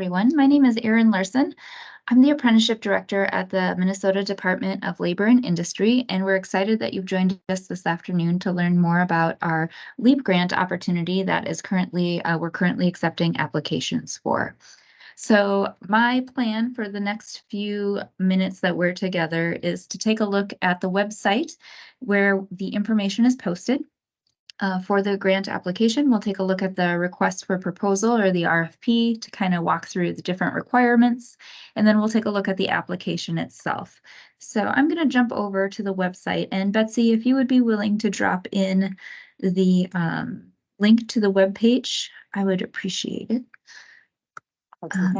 Everyone, my name is Erin Larson. I'm the apprenticeship director at the Minnesota Department of Labor and Industry, and we're excited that you've joined us this afternoon to learn more about our LEAP grant opportunity that is we're currently accepting applications for. So my plan for the next few minutes that we're together is to take a look at the website where the information is posted. For the grant application, we'll take a look at the request for proposal or the RFP to kind of walk through the different requirements, and then we'll take a look at the application itself. So I'm going to jump over to the website, and Betsy, if you would be willing to drop in the link to the web page, I would appreciate it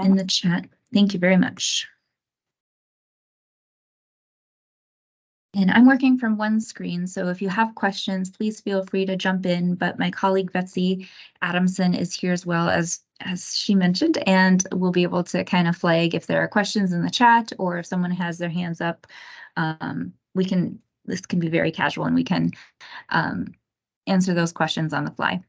in the chat. Thank you very much. And I'm working from one screen, so if you have questions, please feel free to jump in. But my colleague Betsy Adamson is here as well, as she mentioned, and we'll be able to kind of flag if there are questions in the chat or if someone has their hands up. This can be very casual and we can answer those questions on the fly.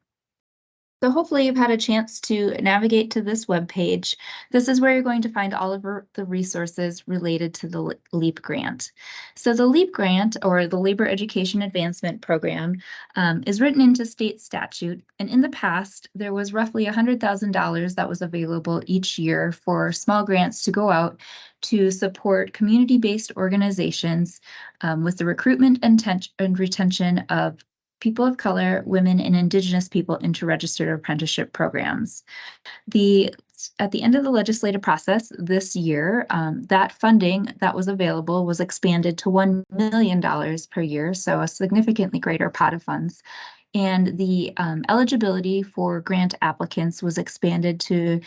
So hopefully you've had a chance to navigate to this web page. This is where you're going to find all of the resources related to the LEAP grant. So the LEAP grant, or the Labor Education Advancement Program, is written into state statute. And in the past, there was roughly $100,000 that was available each year for small grants to go out to support community-based organizations with the recruitment and retention of people of color, women, and Indigenous people into registered apprenticeship programs. At the end of the legislative process this year, that funding that was available was expanded to $1 million per year, so a significantly greater pot of funds. And the eligibility for grant applicants was expanded to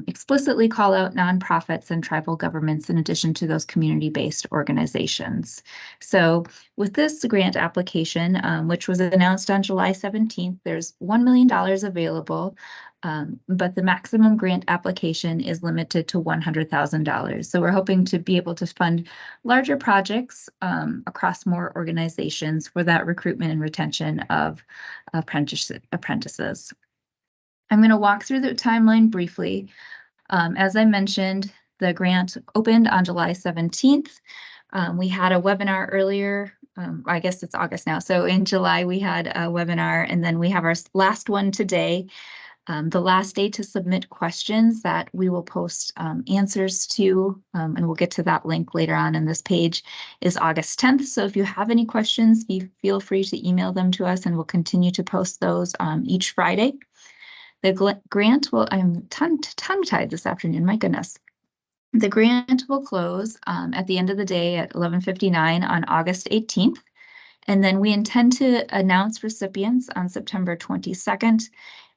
explicitly call out nonprofits and tribal governments in addition to those community-based organizations. So with this grant application, which was announced on July 17th, there's $1 million available, but the maximum grant application is limited to $100,000. So we're hoping to be able to fund larger projects across more organizations for that recruitment and retention of apprentices. I'm going to walk through the timeline briefly. As I mentioned, the grant opened on July 17th. We had a webinar earlier. I guess it's August now. So in July, we had a webinar, and then we have our last one today. The last day to submit questions that we will post answers to, and we'll get to that link later on in this page, is August 10th. So if you have any questions, feel free to email them to us, and we'll continue to post those each Friday. The grant will, I'm tongue-tied this afternoon, my goodness. The grant will close at the end of the day at 11:59 on August 18th. And then we intend to announce recipients on September 22nd,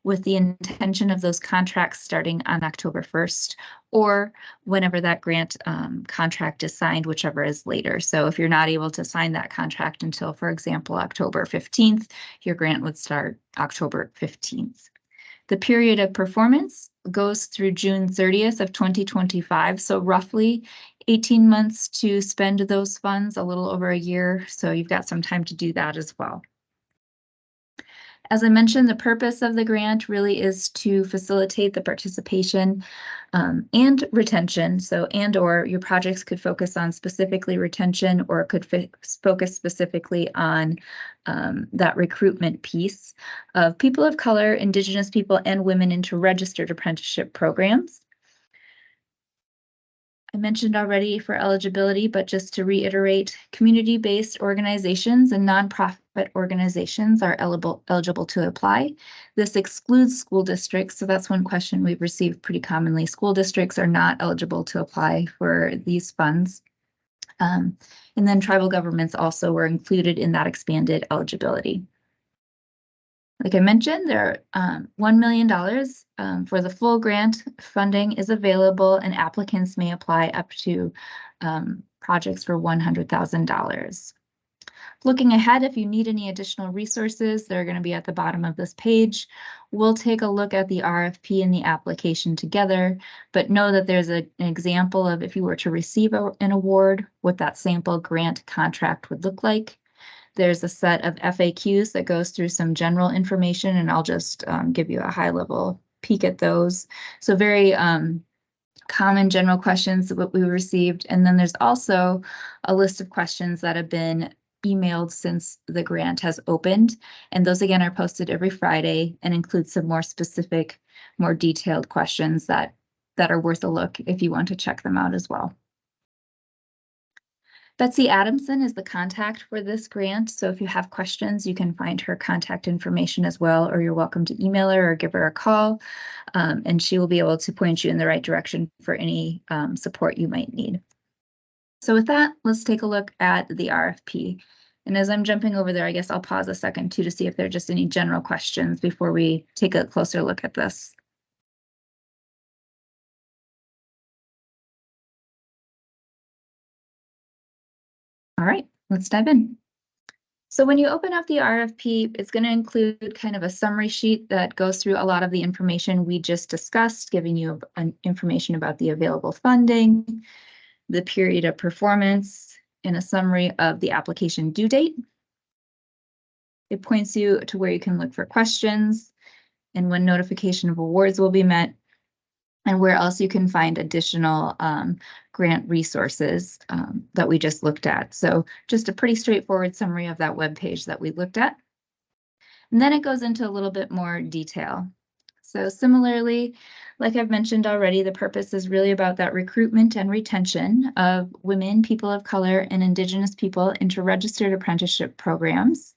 with the intention of those contracts starting on October 1st, or whenever that grant contract is signed, whichever is later. So if you're not able to sign that contract until, for example, October 15th, your grant would start October 15th. The period of performance goes through June 30th of 2025, so roughly 18 months to spend those funds, a little over a year, so you've got some time to do that as well. As I mentioned, the purpose of the grant really is to facilitate the participation and retention. So, or your projects could focus on specifically retention, or it could focus specifically on that recruitment piece of people of color, Indigenous people, and women into registered apprenticeship programs. I mentioned already for eligibility, but just to reiterate, community-based organizations and nonprofit organizations are eligible to apply. This excludes school districts, so that's one question we've received pretty commonly. School districts are not eligible to apply for these funds. And then tribal governments also were included in that expanded eligibility. Like I mentioned, there are $1 million for the full grant funding is available, and applicants may apply up to projects for $100,000. Looking ahead, if you need any additional resources, they're going to be at the bottom of this page. We'll take a look at the RFP and the application together, but know that there's an example of if you were to receive an award, what that sample grant contract would look like. There's a set of FAQs that goes through some general information, and I'll just give you a high-level peek at those. So very common general questions that we received. And then there's also a list of questions that have been emailed since the grant has opened. And those again are posted every Friday and include some more specific, more detailed questions that are worth a look if you want to check them out as well. Betsy Adamson is the contact for this grant. So if you have questions, you can find her contact information as well, or you're welcome to email her or give her a call. And she will be able to point you in the right direction for any support you might need. So with that, let's take a look at the RFP. And as I'm jumping over there, I guess I'll pause a second too to see if there are just any general questions before we take a closer look at this. All right, let's dive in. So when you open up the RFP, it's going to include kind of a summary sheet that goes through a lot of the information we just discussed, giving you information about the available funding, the period of performance, and a summary of the application due date. It points you to where you can look for questions and when notification of awards will be met, and where else you can find additional grant resources that we just looked at. So just a pretty straightforward summary of that web page that we looked at. And then it goes into a little bit more detail. So similarly, like I've mentioned already, the purpose is really about that recruitment and retention of women, people of color, and Indigenous people into registered apprenticeship programs.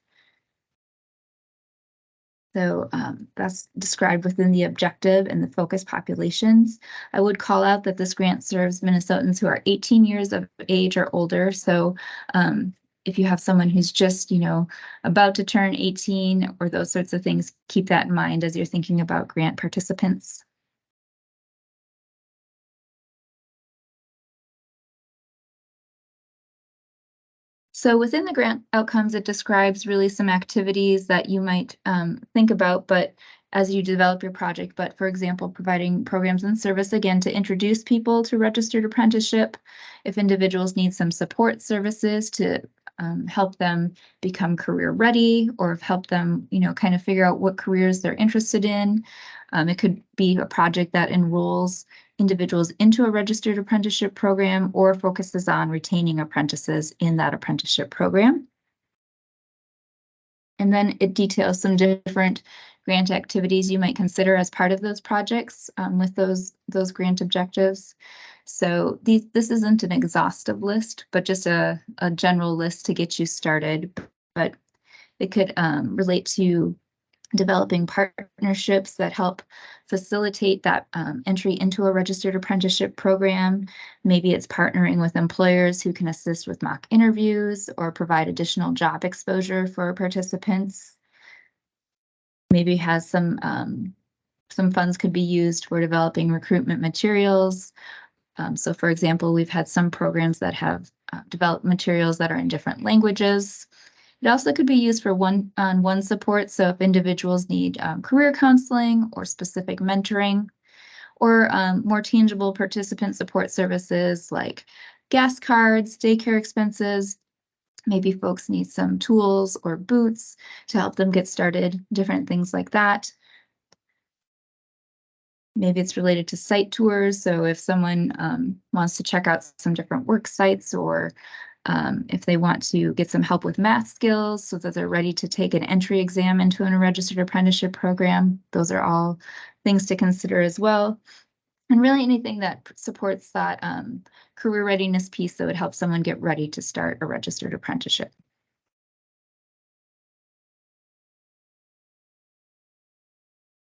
So that's described within the objective and the focus populations. I would call out that this grant serves Minnesotans who are 18 years of age or older. So if you have someone who's just, about to turn 18 or those sorts of things, keep that in mind as you're thinking about grant participants. So within the grant outcomes, it describes really some activities that you might think about, but as you develop your project, but for example, providing programs and service again to introduce people to registered apprenticeship. If individuals need some support services to help them become career ready or help them, kind of figure out what careers they're interested in. It could be a project that enrolls individuals into a registered apprenticeship program or focuses on retaining apprentices in that apprenticeship program. And then it details some different grant activities you might consider as part of those projects with those grant objectives. So this isn't an exhaustive list, but just a general list to get you started. But it could relate to developing partnerships that help facilitate that entry into a registered apprenticeship program. Maybe it's partnering with employers who can assist with mock interviews or provide additional job exposure for participants. Maybe has some funds could be used for developing recruitment materials. So for example, we've had some programs that have developed materials that are in different languages. It also could be used for one-on-one support. So if individuals need career counseling or specific mentoring, or more tangible participant support services like gas cards, daycare expenses. Maybe folks need some tools or boots to help them get started, different things like that. Maybe it's related to site tours. So if someone wants to check out some different work sites, or if they want to get some help with math skills so that they're ready to take an entry exam into a registered apprenticeship program, those are all things to consider as well. And really anything that supports that career readiness piece that would help someone get ready to start a registered apprenticeship.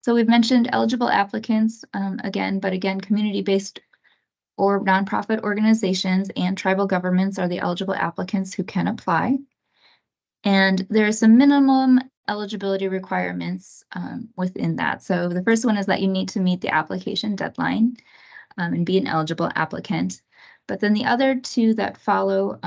So we've mentioned eligible applicants again, community-based or nonprofit organizations and tribal governments are the eligible applicants who can apply. And there are some minimum eligibility requirements within that. So the first one is that you need to meet the application deadline and be an eligible applicant. But then the other two that follow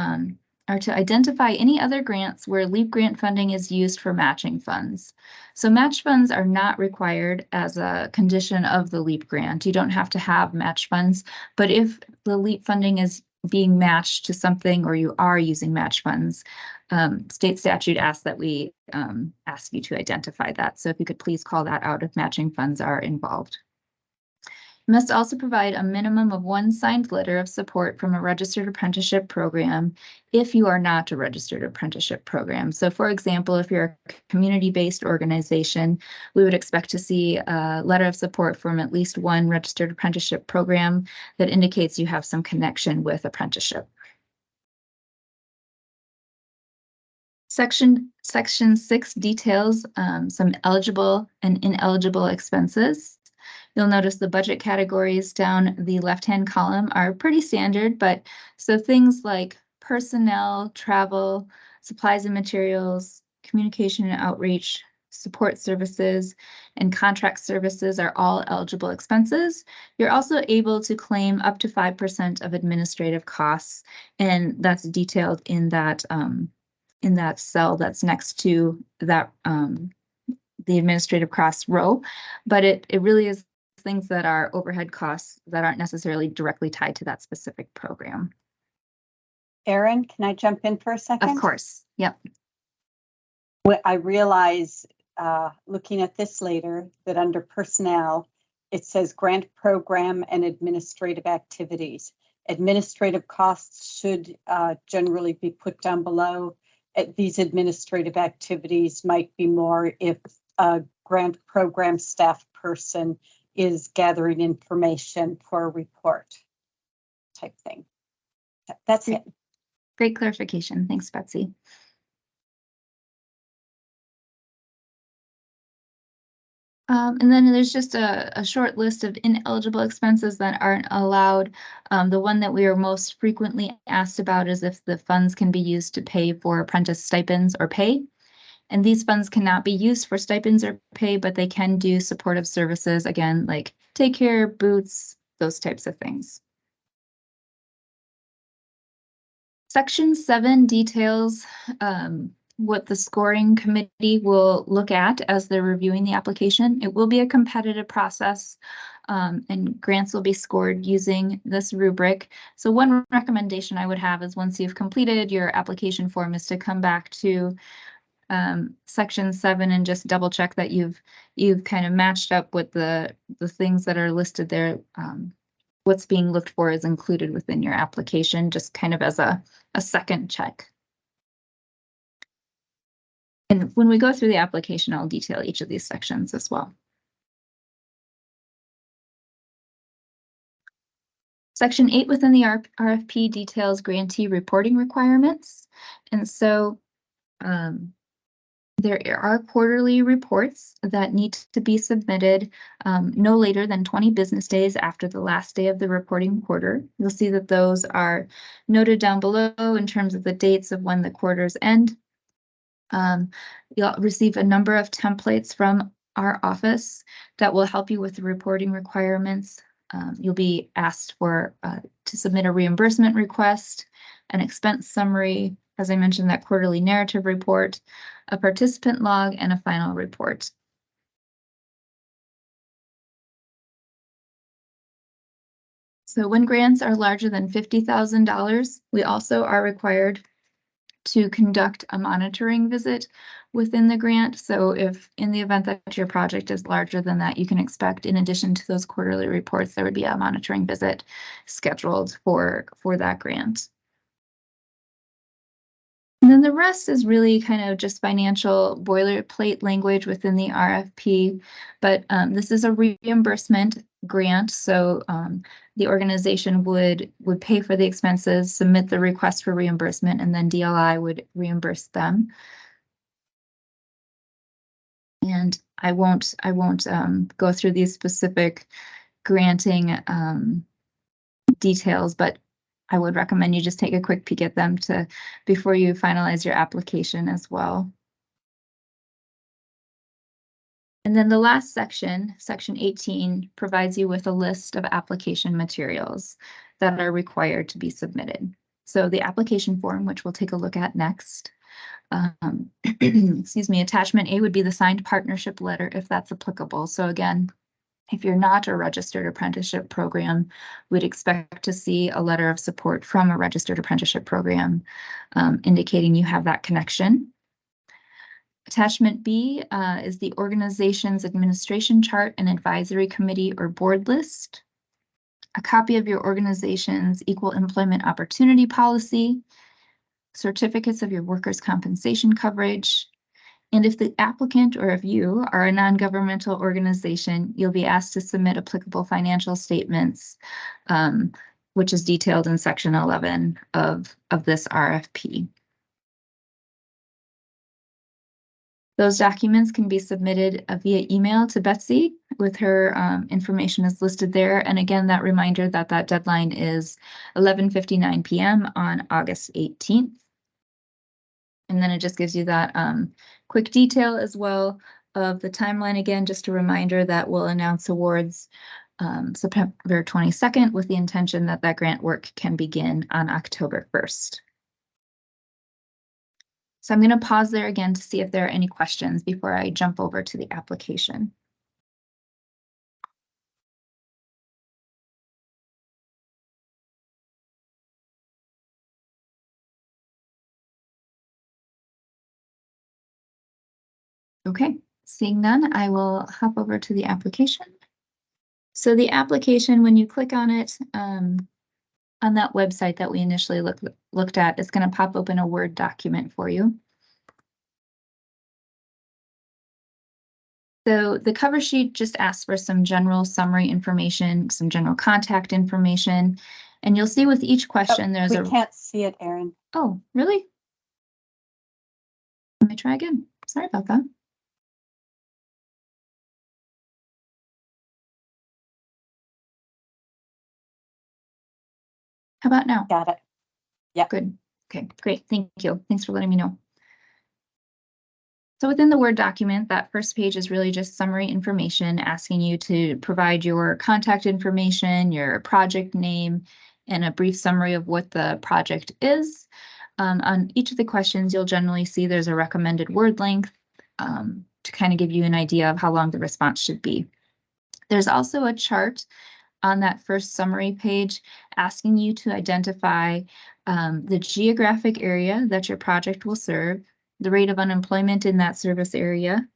are to identify any other grants where LEAP grant funding is used for matching funds. So match funds are not required as a condition of the LEAP grant. You don't have to have match funds, but if the LEAP funding is being matched to something or you are using match funds, state statute asks that we ask you to identify that. So if you could please call that out if matching funds are involved. Must also provide a minimum of one signed letter of support from a registered apprenticeship program if you are not a registered apprenticeship program. So for example, if you're a community-based organization, we would expect to see a letter of support from at least one registered apprenticeship program that indicates you have some connection with apprenticeship. Section 6 details some eligible and ineligible expenses. You'll notice the budget categories down the left-hand column are pretty standard, but so things like personnel, travel, supplies and materials, communication and outreach, support services, and contract services are all eligible expenses. You're also able to claim up to 5% of administrative costs, and that's detailed in that cell that's next to that the administrative costs row, but it really is things that are overhead costs that aren't necessarily directly tied to that specific program. Erin, can I jump in for a second? Of course. Yep. I realize looking at this later that under personnel, it says grant program and administrative activities. Administrative costs should generally be put down below. These administrative activities might be more if a grant program staff person is gathering information for a report type thing. That's it. Great clarification. Thanks, Betsy. And then there's just a short list of ineligible expenses that aren't allowed. The one that we are most frequently asked about is if the funds can be used to pay for apprentice stipends or pay. And these funds cannot be used for stipends or pay, but they can do supportive services, again, like daycare, boots, those types of things. Section 7 details what the scoring committee will look at as they're reviewing the application. It will be a competitive process, and grants will be scored using this rubric. So one recommendation I would have is once you've completed your application form is to come back to section 7 and just double check that you've kind of matched up with the things that are listed there. What's being looked for is included within your application, just kind of as a second check. And when we go through the application, I'll detail each of these sections as well. Section 8 within the RFP details grantee reporting requirements. And so there are quarterly reports that need to be submitted no later than 20 business days after the last day of the reporting quarter. You'll see that those are noted down below in terms of the dates of when the quarters end. You'll receive a number of templates from our office that will help you with the reporting requirements. You'll be asked to submit a reimbursement request, an expense summary, as I mentioned, that quarterly narrative report, a participant log, and a final report. So when grants are larger than $50,000, we also are required to conduct a monitoring visit within the grant. So if in the event that your project is larger than that, you can expect in addition to those quarterly reports, there would be a monitoring visit scheduled for that grant. And then the rest is really kind of just financial boilerplate language within the RFP, but this is a reimbursement grant, so the organization would pay for the expenses, submit the request for reimbursement, and then DLI would reimburse them. And I won't go through these specific granting details, but I would recommend you just take a quick peek at them before you finalize your application as well. And then the last section, section 18, provides you with a list of application materials that are required to be submitted. So the application form, which we'll take a look at next. Excuse me, attachment A would be the signed partnership letter if that's applicable. So again, if you're not a registered apprenticeship program, we'd expect to see a letter of support from a registered apprenticeship program indicating you have that connection. Attachment B is the organization's administration chart and advisory committee or board list. a copy of your organization's equal employment opportunity policy, certificates of your workers' compensation coverage, and if the applicant or if you are a non-governmental organization, you'll be asked to submit applicable financial statements, which is detailed in section 11 of this RFP. Those documents can be submitted via email to Betsy with her information is listed there. And again, that reminder that that deadline is 11:59 p.m. on August 18th. And then it just gives you that quick detail as well of the timeline. Again, just a reminder that we'll announce awards September 22nd with the intention that that grant work can begin on October 1st. So I'm going to pause there again to see if there are any questions before I jump over to the application. Okay, seeing none, I will hop over to the application. So the application, when you click on it, on that website that we initially looked at, it's going to pop open a Word document for you. So the cover sheet just asks for some general summary information, some general contact information, and you'll see with each question there's we can't see it, Erin. Oh, really? Let me try again. Sorry about that. How about now? Got it. Yeah. Good. Okay, great. Thank you. Thanks for letting me know. So within the Word document, that first page is really just summary information asking you to provide your contact information, your project name, and a brief summary of what the project is. On each of the questions, you'll generally see there's a recommended word length to kind of give you an idea of how long the response should be. There's also a chart on that first summary page asking you to identify the geographic area that your project will serve, the rate of unemployment in that service area,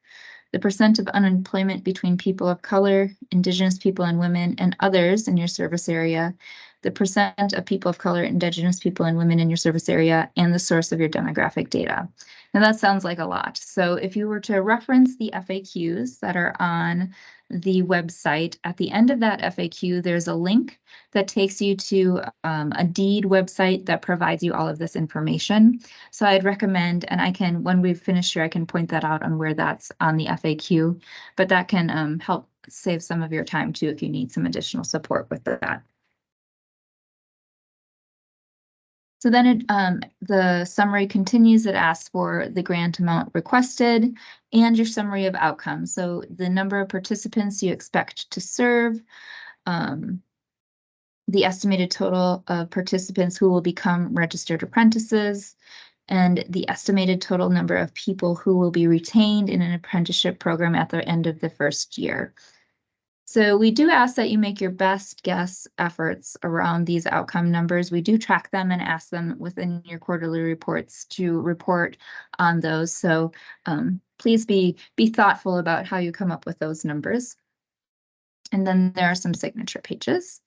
the percent of unemployment between people of color, Indigenous people and women, and others in your service area, the percent of people of color, Indigenous people and women in your service area, and the source of your demographic data. Now that sounds like a lot. So if you were to reference the FAQs that are on the website, at the end of that FAQ, there's a link that takes you to a deed website that provides you all of this information. So I'd recommend, and I can, when we've finished here, I can point that out on where that's on the FAQ, but that can help save some of your time too if you need some additional support with that. So then the summary continues. It asks for the grant amount requested and your summary of outcomes. So the number of participants you expect to serve, the estimated total of participants who will become registered apprentices, and the estimated total number of people who will be retained in an apprenticeship program at the end of the first year. So we do ask that you make your best guess efforts around these outcome numbers. We do track them and ask them within your quarterly reports to report on those. So please be thoughtful about how you come up with those numbers. And then there are some signature pages.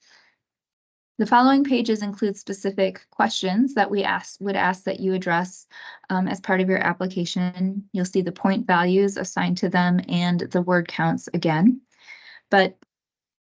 The following pages include specific questions that we would ask that you address as part of your application. You'll see the point values assigned to them and the word counts again. But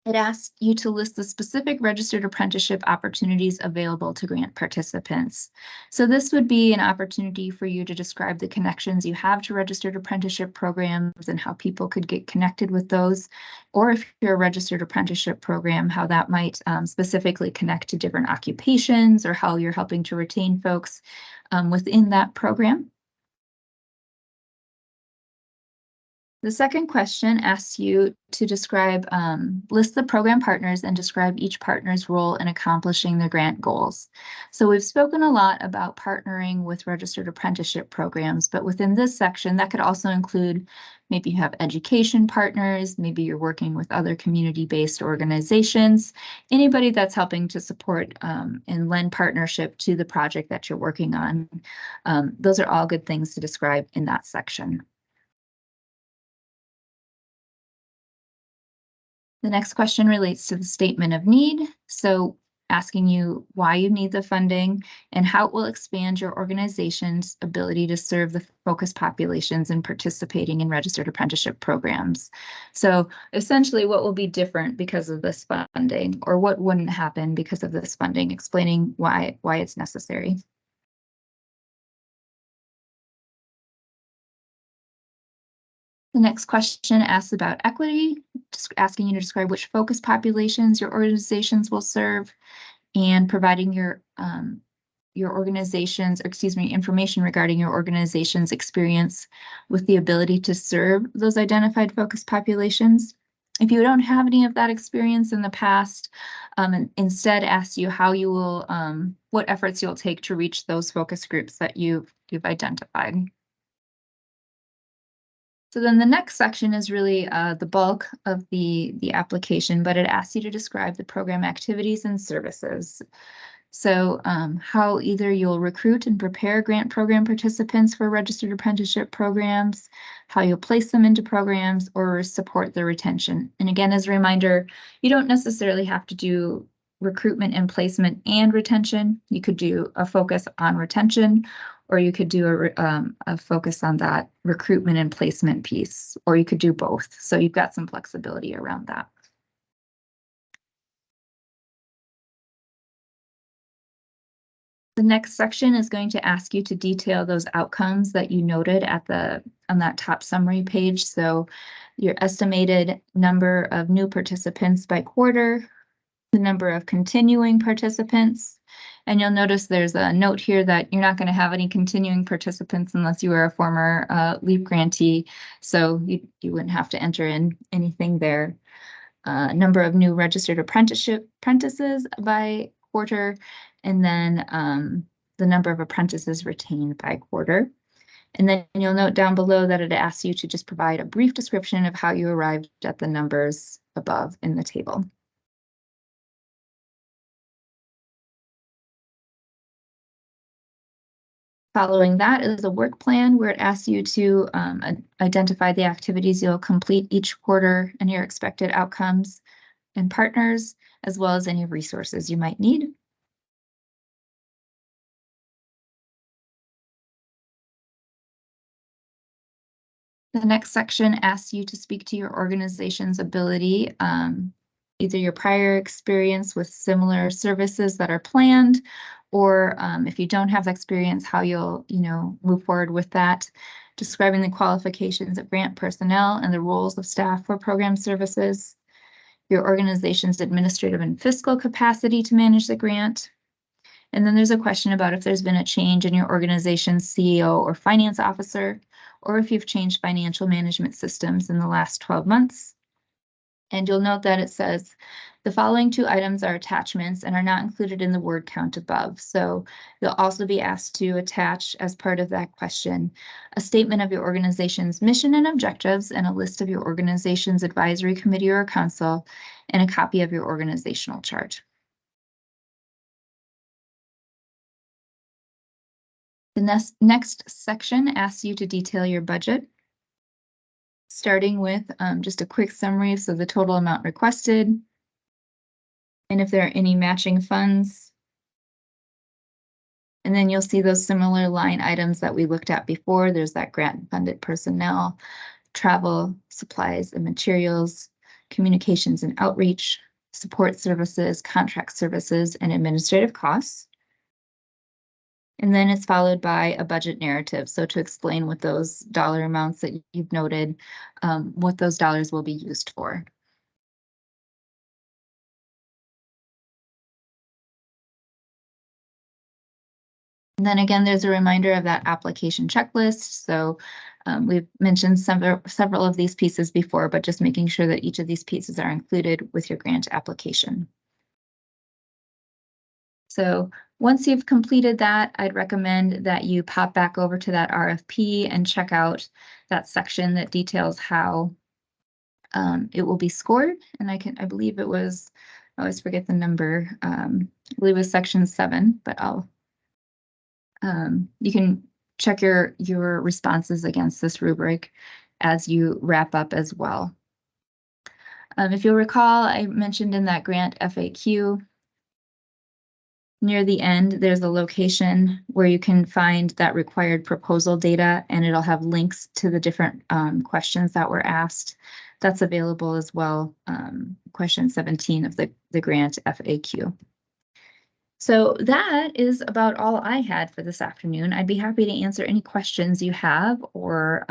it asks you to list the specific registered apprenticeship opportunities available to grant participants. So this would be an opportunity for you to describe the connections you have to registered apprenticeship programs and how people could get connected with those. Or if you're a registered apprenticeship program, how that might specifically connect to different occupations or how you're helping to retain folks within that program. The second question asks you to describe, list the program partners and describe each partner's role in accomplishing the grant goals. So we've spoken a lot about partnering with registered apprenticeship programs, but within this section, that could also include maybe you have education partners, maybe you're working with other community-based organizations, anybody that's helping to support and lend partnership to the project that you're working on. Those are all good things to describe in that section. The next question relates to the statement of need. So asking you why you need the funding and how it will expand your organization's ability to serve the focus populations and participating in registered apprenticeship programs. So essentially what will be different because of this funding, or what wouldn't happen because of this funding, explaining why it's necessary. The next question asks about equity, just asking you to describe which focus populations your organizations will serve, and providing your organization's, or excuse me, information regarding your organization's experience with the ability to serve those identified focus populations. If you don't have any of that experience in the past, instead ask you how you will, what efforts you'll take to reach those focus groups that you've identified. So then the next section is really the bulk of the application, but it asks you to describe the program activities and services. So how either you'll recruit and prepare grant program participants for registered apprenticeship programs, how you'll place them into programs, or support their retention. And again, as a reminder, you don't necessarily have to do recruitment and placement and retention. You could do a focus on retention, or you could do a focus on that recruitment and placement piece, or you could do both. So you've got some flexibility around that. The next section is going to ask you to detail those outcomes that you noted on that top summary page. So your estimated number of new participants by quarter, the number of continuing participants, and you'll notice there's a note here that you're not going to have any continuing participants unless you were a former LEAP grantee, so you wouldn't have to enter in anything there. Number of new registered apprentices by quarter, and then the number of apprentices retained by quarter. And then you'll note down below that it asks you to just provide a brief description of how you arrived at the numbers above in the table. Following that is a work plan where it asks you to identify the activities you'll complete each quarter and your expected outcomes and partners, as well as any resources you might need. The next section asks you to speak to your organization's ability, either your prior experience with similar services that are planned, or if you don't have the experience, how you'll, move forward with that. Describing the qualifications of grant personnel and the roles of staff for program services, your organization's administrative and fiscal capacity to manage the grant. And then there's a question about if there's been a change in your organization's CEO or finance officer, or if you've changed financial management systems in the last 12 months. And you'll note that it says the following 2 items are attachments and are not included in the word count above. So you'll also be asked to attach, as part of that question, a statement of your organization's mission and objectives and a list of your organization's advisory committee or council and a copy of your organizational chart. The next section asks you to detail your budget, starting with just a quick summary, so the total amount requested, and if there are any matching funds. And then you'll see those similar line items that we looked at before. There's that grant-funded personnel, travel, supplies and materials, communications and outreach, support services, contract services, and administrative costs. And then it's followed by a budget narrative. So to explain what those dollar amounts that you've noted, what those dollars will be used for. And then again, there's a reminder of that application checklist. So we've mentioned several of these pieces before, but just making sure that each of these pieces are included with your grant application. So once you've completed that, I'd recommend that you pop back over to that RFP and check out that section that details how it will be scored. And I believe it was, I always forget the number, I believe it was section 7, but you can check your responses against this rubric as you wrap up as well. If you'll recall, I mentioned in that grant FAQ, near the end, there's a location where you can find that required proposal data, and it'll have links to the different questions that were asked. That's available as well, question 17 of the grant FAQ. So that is about all I had for this afternoon. I'd be happy to answer any questions you have, or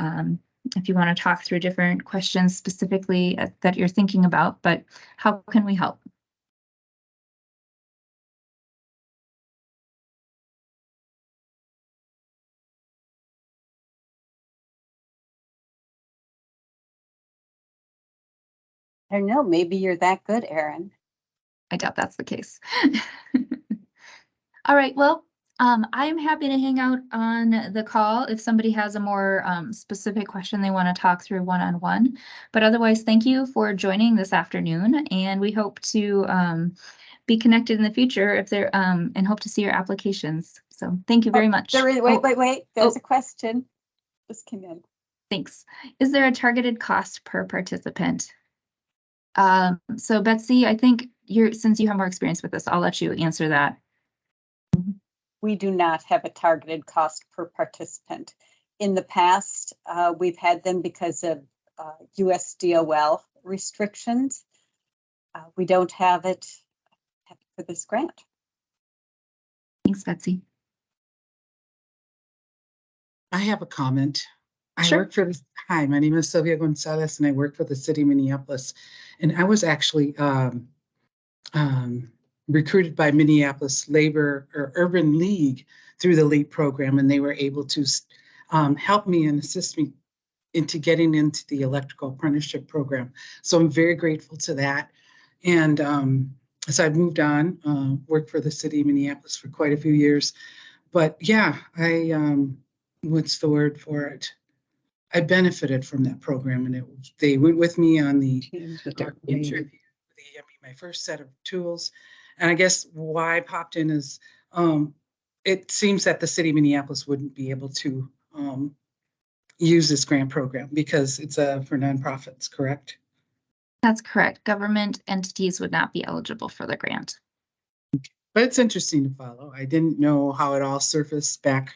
if you want to talk through different questions specifically that you're thinking about, but how can we help? I don't know, maybe you're that good, Erin. I doubt that's the case. All right, well, I'm happy to hang out on the call if somebody has a more specific question they want to talk through one-on-one. But otherwise, thank you for joining this afternoon, and we hope to be connected in the future if there and hope to see your applications. So thank you very much. Wait. There's a question. Just came in. Thanks. Is there a targeted cost per participant? So Betsy, I think since you have more experience with this, I'll let you answer that. We do not have a targeted cost per participant. In the past, we've had them because of USDOL restrictions. We don't have it for this grant. Thanks, Betsy. I have a comment. Sure. Hi, my name is Sylvia Gonzalez, and I work for the city of Minneapolis. And I was actually recruited by Minneapolis Labor or Urban League through the LEAP program, and they were able to help me and assist me into getting into the electrical apprenticeship program. So I'm very grateful to that. And so I've moved on, worked for the city of Minneapolis for quite a few years. But yeah, what's the word for it? I benefited from that program, and they went with me on the interview. They gave me my first set of tools. And I guess why I popped in is it seems that the city of Minneapolis wouldn't be able to use this grant program because it's for nonprofits, correct? That's correct. Government entities would not be eligible for the grant. But it's interesting to follow. I didn't know how it all surfaced back.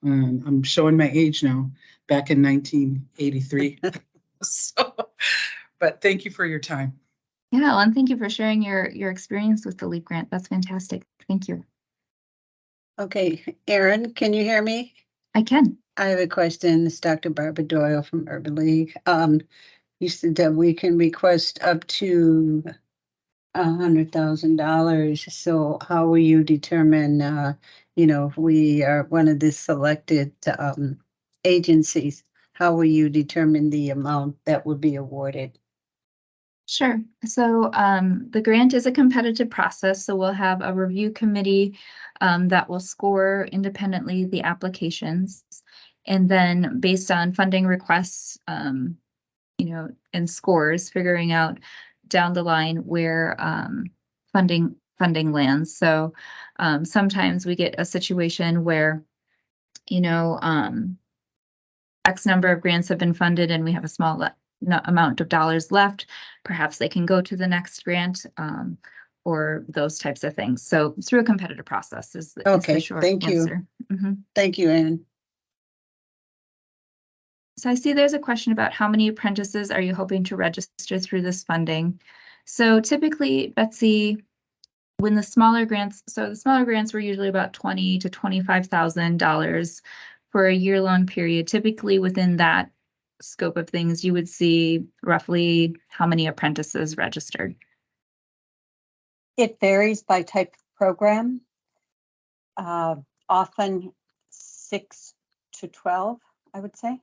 I'm showing my age now, back in 1983. But thank you for your time. Yeah, well, and thank you for sharing your experience with the LEAP grant. That's fantastic. Thank you. Okay, Erin, can you hear me? I can. I have a question. It's Dr. Barbara Doyle from Urban League. You said that we can request up to $100,000. So how will you determine, if we are one of the selected agencies, how will you determine the amount that would be awarded? Sure. So the grant is a competitive process, so we'll have a review committee that will score independently the applications. And then based on funding requests, and scores, figuring out down the line where funding lands. So sometimes we get a situation where, X number of grants have been funded and we have a small amount of dollars left. Perhaps they can go to the next grant or those types of things. So through a competitive process is the short thank answer. You. Thank you, Erin. So I see there's a question about how many apprentices are you hoping to register through this funding? So typically, Betsy, when the smaller grants were usually about $20,000 to $25,000 for a year-long period. Typically within that scope of things, you would see roughly how many apprentices registered. It varies by type of program. Often 6 to 12, I would say.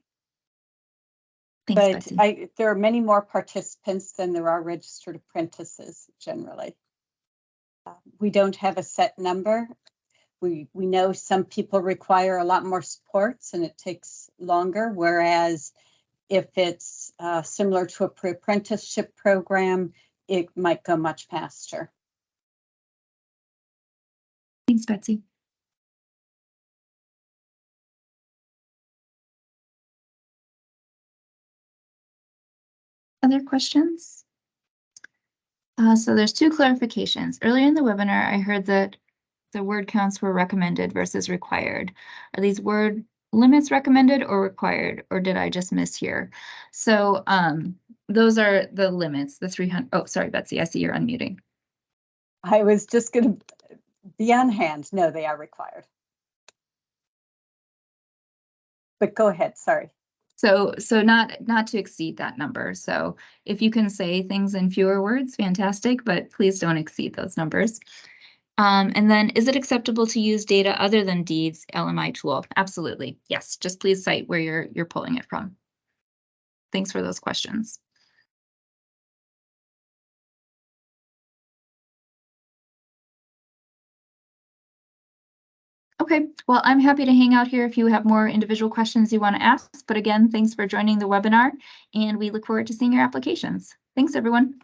Thanks, but Betsy. there are many more participants than there are registered apprentices generally. We don't have a set number. We know some people require a lot more supports and it takes longer, whereas if it's similar to a pre-apprenticeship program, it might go much faster. Thanks, Betsy. Other questions? So there's two clarifications. Earlier in the webinar, I heard that the word counts were recommended versus required. Are these word limits recommended or required, or did I just mishear? So those are the limits, the 300. Oh, sorry, Betsy, I see you're unmuting. I was just going to be on hand. No, they are required. But go ahead, sorry. So not to exceed that number. So if you can say things in fewer words, fantastic, but please don't exceed those numbers. And then, is it acceptable to use data other than deeds LMI tool? Absolutely, yes. Just please cite where you're pulling it from. Thanks for those questions. Okay, well, I'm happy to hang out here if you have more individual questions you want to ask. But again, thanks for joining the webinar, and we look forward to seeing your applications. Thanks, everyone.